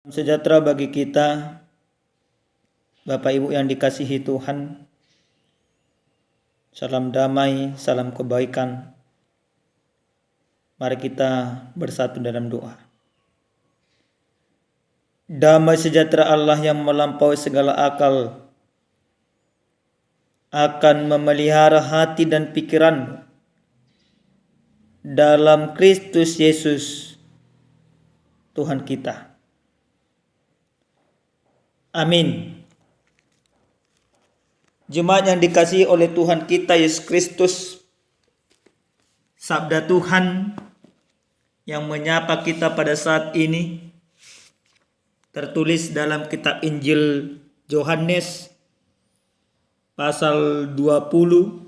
Sejahtera bagi kita, Bapak Ibu yang dikasihi Tuhan. Salam damai, salam kebaikan. Mari kita bersatu dalam doa. Damai sejahtera Allah yang melampaui segala akal akan memelihara hati dan pikiranmu dalam Kristus Yesus Tuhan kita. Amin. Jemaat yang dikasihi oleh Tuhan kita Yesus Kristus, sabda Tuhan yang menyapa kita pada saat ini tertulis dalam kitab Injil Yohanes pasal 20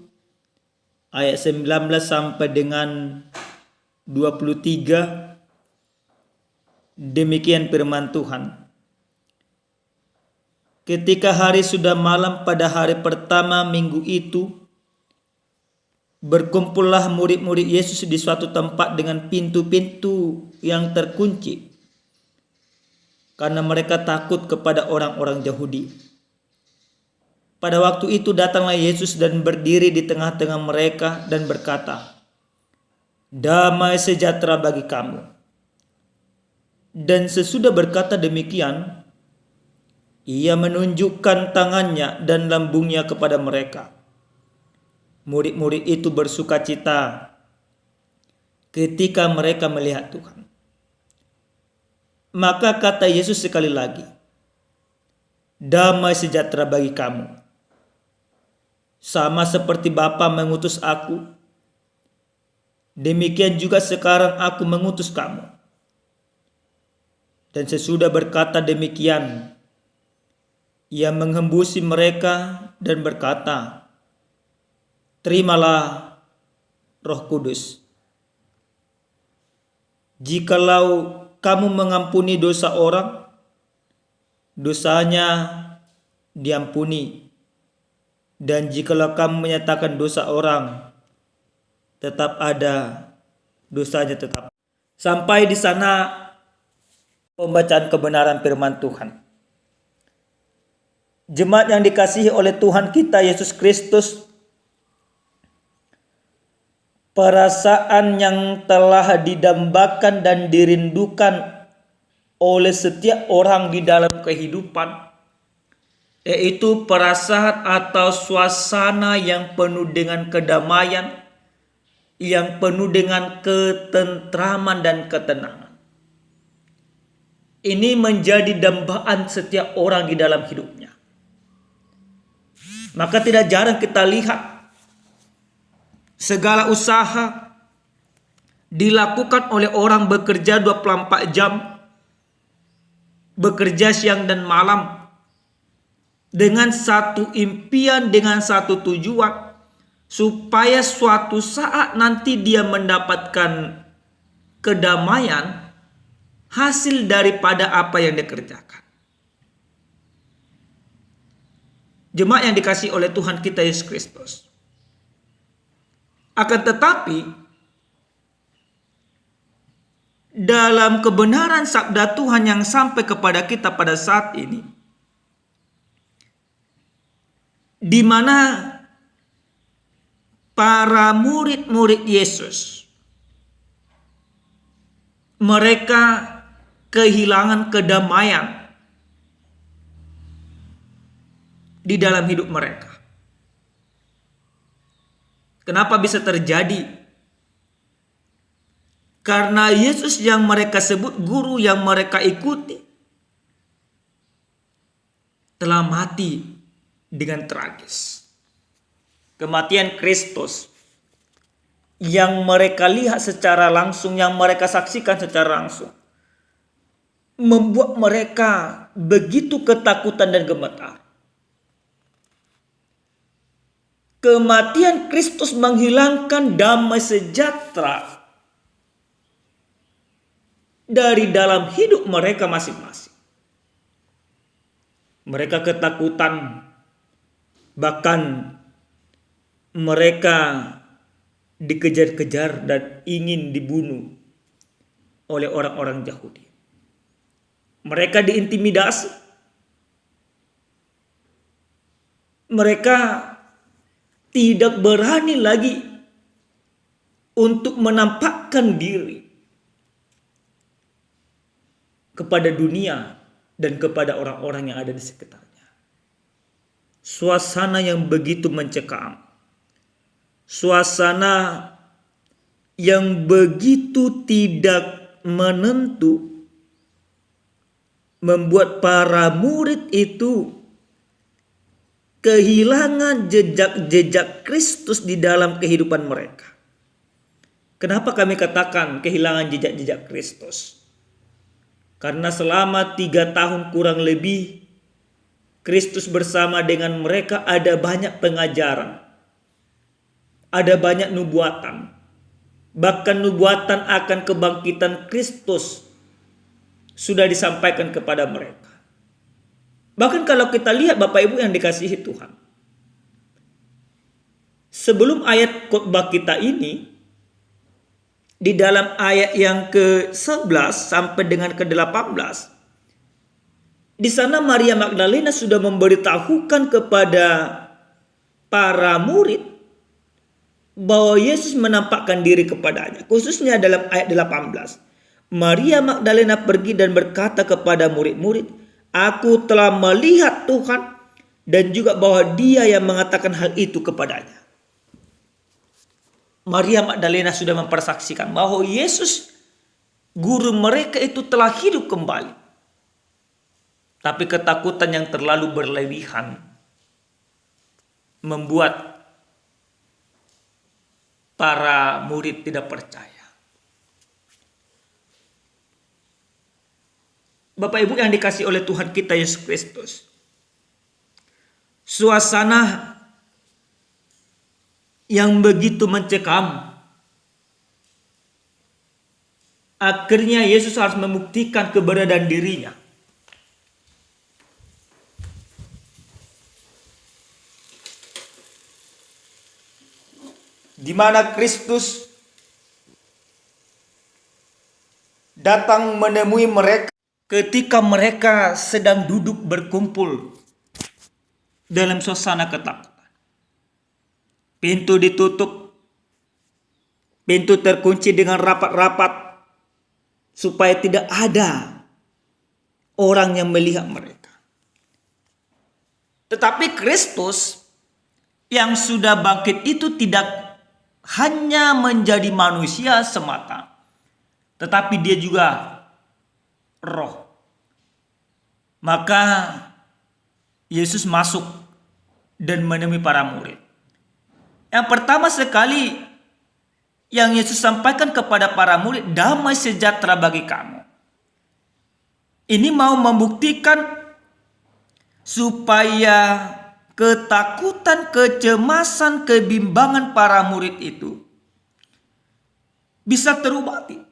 ayat 19 sampai dengan 23. Demikian firman Tuhan. Ketika hari sudah malam pada hari pertama minggu itu, berkumpullah murid-murid Yesus di suatu tempat dengan pintu-pintu yang terkunci, karena mereka takut kepada orang-orang Yahudi. Pada waktu itu datanglah Yesus dan berdiri di tengah-tengah mereka dan berkata, "Damai sejahtera bagi kamu." Dan sesudah berkata demikian, Ia menunjukkan tangannya dan lambungnya kepada mereka. Murid-murid itu bersukacita ketika mereka melihat Tuhan. Maka kata Yesus sekali lagi, "Damai sejahtera bagi kamu. Sama seperti Bapa mengutus aku, demikian juga sekarang aku mengutus kamu." Dan sesudah berkata demikian, Ia menghembusi mereka dan berkata, "Terimalah Roh Kudus. Jikalau kamu mengampuni dosa orang, dosanya diampuni. Dan jikalau kamu menyatakan dosa orang, tetap ada, dosanya tetap." Sampai di sana pembacaan kebenaran firman Tuhan. Jemaat yang dikasihi oleh Tuhan kita Yesus Kristus, perasaan yang telah didambakan dan dirindukan oleh setiap orang di dalam kehidupan, yaitu perasaan atau suasana yang penuh dengan kedamaian, yang penuh dengan ketentraman dan ketenangan. Ini menjadi dambaan setiap orang di dalam hidupnya. Maka tidak jarang kita lihat segala usaha dilakukan oleh orang bekerja 24 jam, bekerja siang dan malam, dengan satu impian, dengan satu tujuan, supaya suatu saat nanti dia mendapatkan kedamaian hasil daripada apa yang dikerjakan. Jemaat yang dikasihi oleh Tuhan kita Yesus Kristus. Akan tetapi, dalam kebenaran sabda Tuhan yang sampai kepada kita pada saat ini, di mana para murid-murid Yesus, mereka kehilangan kedamaian di dalam hidup mereka. Kenapa bisa terjadi? Karena Yesus yang mereka sebut guru, yang mereka ikuti, telah mati dengan tragis. Kematian Kristus yang mereka lihat secara langsung, yang mereka saksikan secara langsung, membuat mereka begitu ketakutan dan gemetar. Kematian Kristus menghilangkan damai sejahtera dari dalam hidup mereka masing-masing. Mereka ketakutan, bahkan mereka dikejar-kejar dan ingin dibunuh oleh orang-orang Yahudi. Mereka diintimidasi. Mereka tidak berani lagi untuk menampakkan diri kepada dunia dan kepada orang-orang yang ada di sekitarnya. Suasana yang begitu mencekam. Suasana yang begitu tidak menentu membuat para murid itu kehilangan jejak-jejak Kristus di dalam kehidupan mereka. Kenapa kami katakan kehilangan jejak-jejak Kristus? Karena selama 3 tahun kurang lebih Kristus bersama dengan mereka ada banyak pengajaran. Ada banyak nubuatan. Bahkan nubuatan akan kebangkitan Kristus sudah disampaikan kepada mereka. Bahkan kalau kita lihat Bapak Ibu yang dikasihi Tuhan. Sebelum ayat khotbah kita ini, di dalam ayat yang ke-11 sampai dengan ke-18, di sana Maria Magdalena sudah memberitahukan kepada para murid bahwa Yesus menampakkan diri kepadanya. Khususnya dalam ayat 18. Maria Magdalena pergi dan berkata kepada murid-murid, "Aku telah melihat Tuhan," dan juga bahwa dia yang mengatakan hal itu kepadanya. Maria Magdalena sudah mempersaksikan bahwa Yesus, guru mereka itu telah hidup kembali. Tapi ketakutan yang terlalu berlebihan membuat para murid tidak percaya. Bapak Ibu yang dikasihi oleh Tuhan kita Yesus Kristus, suasana yang begitu mencekam, akhirnya Yesus harus membuktikan keberadaan dirinya. Di mana Kristus datang menemui mereka ketika mereka sedang duduk berkumpul dalam suasana ketakutan. Pintu ditutup, pintu terkunci dengan rapat-rapat supaya tidak ada orang yang melihat mereka. Tetapi Kristus yang sudah bangkit itu tidak hanya menjadi manusia semata, tetapi dia juga roh. Maka Yesus masuk dan menemui para murid. Yang pertama sekali yang Yesus sampaikan kepada para murid, damai sejahtera bagi kamu. Ini mau membuktikan supaya ketakutan, kecemasan, kebimbangan para murid itu bisa terobati.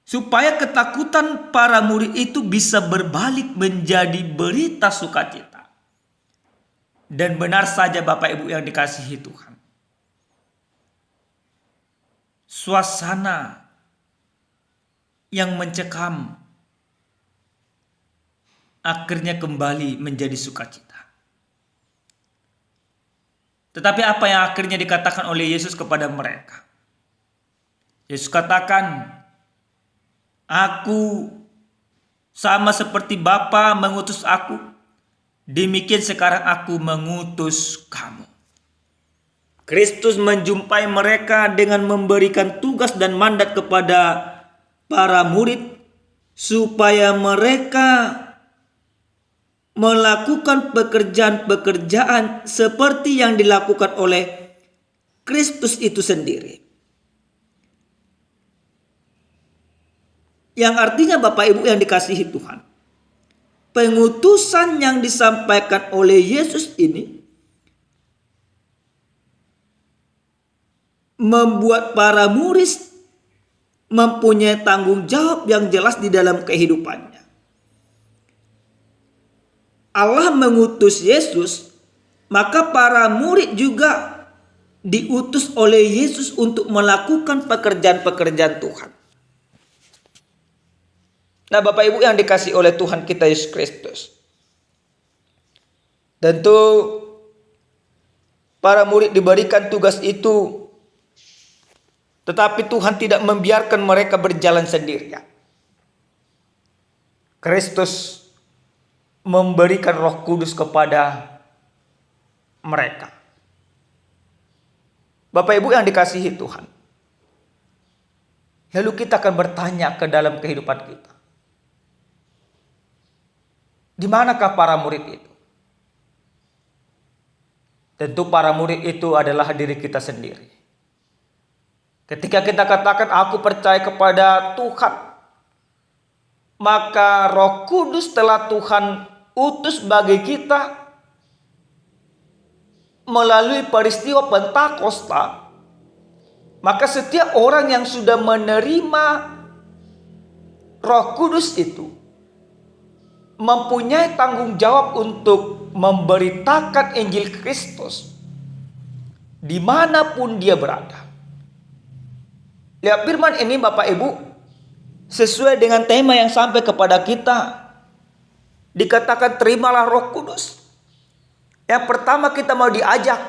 Supaya ketakutan para murid itu bisa berbalik menjadi berita sukacita. Dan benar saja Bapak Ibu yang dikasihi Tuhan. Suasana yang mencekam akhirnya kembali menjadi sukacita. Tetapi apa yang akhirnya dikatakan oleh Yesus kepada mereka? Yesus katakan, "Aku sama seperti Bapa mengutus aku, demikian sekarang aku mengutus kamu." Kristus menjumpai mereka dengan memberikan tugas dan mandat kepada para murid supaya mereka melakukan pekerjaan-pekerjaan seperti yang dilakukan oleh Kristus itu sendiri. Yang artinya Bapak Ibu yang dikasihi Tuhan, pengutusan yang disampaikan oleh Yesus ini membuat para murid mempunyai tanggung jawab yang jelas di dalam kehidupannya. Allah mengutus Yesus, maka para murid juga diutus oleh Yesus untuk melakukan pekerjaan-pekerjaan Tuhan. Nah, Bapak Ibu yang dikasihi oleh Tuhan kita Yesus Kristus, tentu para murid diberikan tugas itu, tetapi Tuhan tidak membiarkan mereka berjalan sendirian. Kristus memberikan Roh Kudus kepada mereka. Bapak Ibu yang dikasihi Tuhan, lalu kita akan bertanya ke dalam kehidupan kita, di manakah para murid itu? Tentu para murid itu adalah diri kita sendiri. Ketika kita katakan aku percaya kepada Tuhan, maka Roh Kudus telah Tuhan utus bagi kita melalui peristiwa Pentakosta. Maka setiap orang yang sudah menerima Roh Kudus itu mempunyai tanggung jawab untuk memberitakan Injil Kristus dimanapun dia berada. Lihat firman ini Bapak Ibu, sesuai dengan tema yang sampai kepada kita, dikatakan terimalah Roh Kudus. Yang pertama kita mau diajak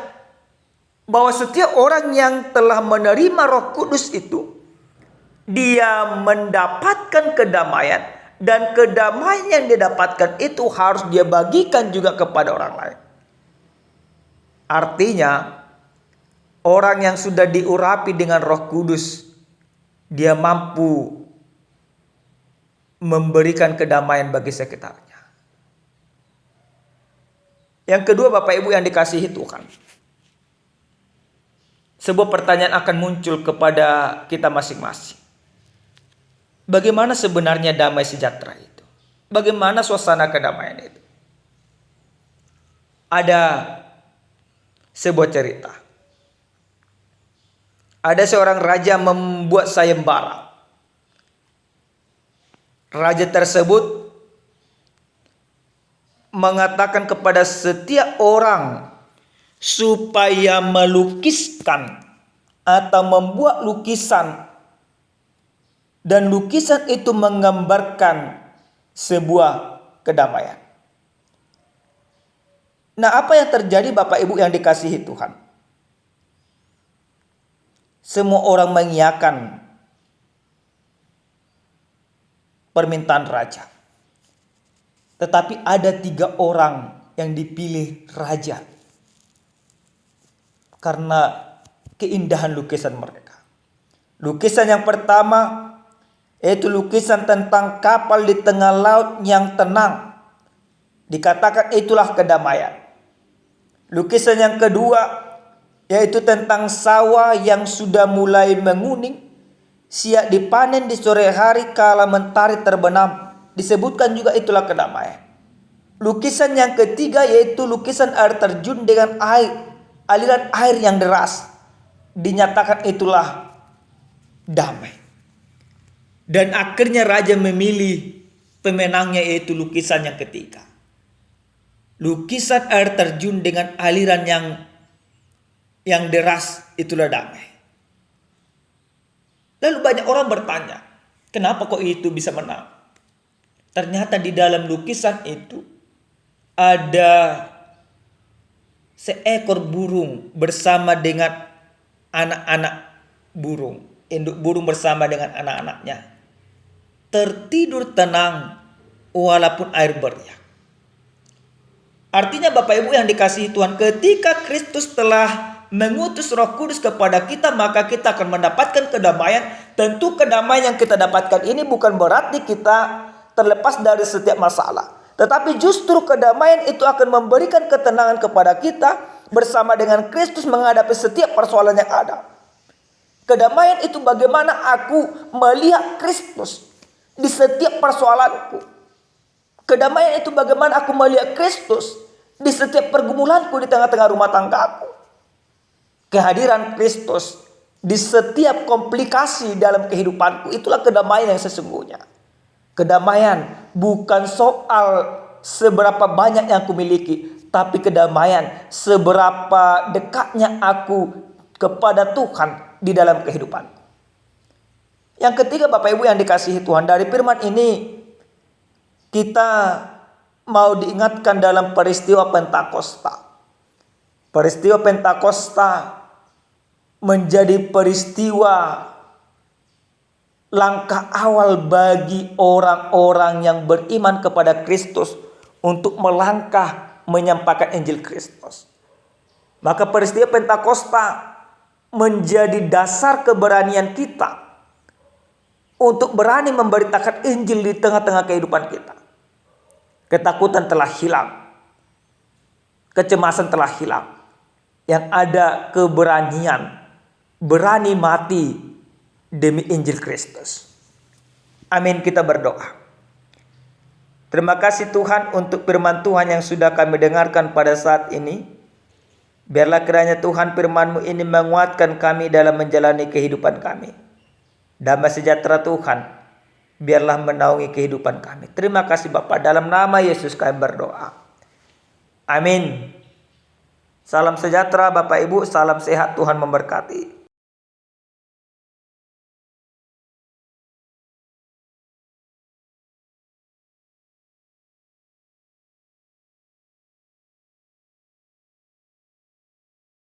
bahwa setiap orang yang telah menerima Roh Kudus itu, dia mendapatkan kedamaian. Dan kedamaian yang didapatkan itu harus dia bagikan juga kepada orang lain. Artinya, orang yang sudah diurapi dengan Roh Kudus, dia mampu memberikan kedamaian bagi sekitarnya. Yang kedua, Bapak Ibu yang dikasihi Tuhan, sebuah pertanyaan akan muncul kepada kita masing-masing. Bagaimana sebenarnya damai sejahtera itu? Bagaimana suasana kedamaian itu? Ada sebuah cerita. Ada seorang raja membuat sayembara. Raja tersebut mengatakan kepada setiap orang supaya melukiskan atau membuat lukisan, dan lukisan itu menggambarkan sebuah kedamaian. Nah, apa yang terjadi Bapak Ibu yang dikasihi Tuhan? Semua orang mengiyakan permintaan raja. Tetapi ada 3 orang yang dipilih raja karena keindahan lukisan mereka. Lukisan yang pertama yaitu lukisan tentang kapal di tengah laut yang tenang. Dikatakan itulah kedamaian. Lukisan yang kedua yaitu tentang sawah yang sudah mulai menguning, siap dipanen di sore hari kala mentari terbenam. Disebutkan juga itulah kedamaian. Lukisan yang ketiga yaitu lukisan air terjun dengan air, aliran air yang deras. Dinyatakan itulah damai. Dan akhirnya raja memilih pemenangnya yaitu lukisan yang ketiga. Lukisan air terjun dengan aliran yang deras, itulah damai. Lalu banyak orang bertanya, kenapa kok itu bisa menang? Ternyata di dalam lukisan itu ada seekor burung bersama dengan anak-anak burung. Induk burung bersama dengan anak-anaknya tertidur tenang walaupun air beriak. Artinya Bapak Ibu yang dikasihi Tuhan, ketika Kristus telah mengutus Roh Kudus kepada kita, maka kita akan mendapatkan kedamaian. Tentu kedamaian yang kita dapatkan ini bukan berarti kita terlepas dari setiap masalah, tetapi justru kedamaian itu akan memberikan ketenangan kepada kita bersama dengan Kristus menghadapi setiap persoalan yang ada. Kedamaian itu bagaimana aku melihat Kristus di setiap persoalanku. Kedamaian itu bagaimana aku melihat Kristus di setiap pergumulanku di tengah-tengah rumah tanggaku. Kehadiran Kristus di setiap komplikasi dalam kehidupanku, itulah kedamaian yang sesungguhnya. Kedamaian bukan soal seberapa banyak yang aku miliki, tapi kedamaian seberapa dekatnya aku kepada Tuhan di dalam kehidupanku. Yang ketiga Bapak Ibu yang dikasihi Tuhan, dari firman ini kita mau diingatkan dalam peristiwa Pentakosta. Peristiwa Pentakosta menjadi peristiwa langkah awal bagi orang-orang yang beriman kepada Kristus untuk melangkah menyampaikan Injil Kristus. Maka peristiwa Pentakosta menjadi dasar keberanian kita untuk berani memberitakan Injil di tengah-tengah kehidupan kita. Ketakutan telah hilang, kecemasan telah hilang. Yang ada keberanian, berani mati demi Injil Kristus. Amin, kita berdoa. Terima kasih Tuhan untuk firman Tuhan yang sudah kami dengarkan pada saat ini. Biarlah kiranya Tuhan firman-Mu ini menguatkan kami dalam menjalani kehidupan kami. Damai sejahtera Tuhan, biarlah menaungi kehidupan kami. Terima kasih Bapa, dalam nama Yesus kami berdoa. Amin. Salam sejahtera Bapak Ibu, salam sehat, Tuhan memberkati.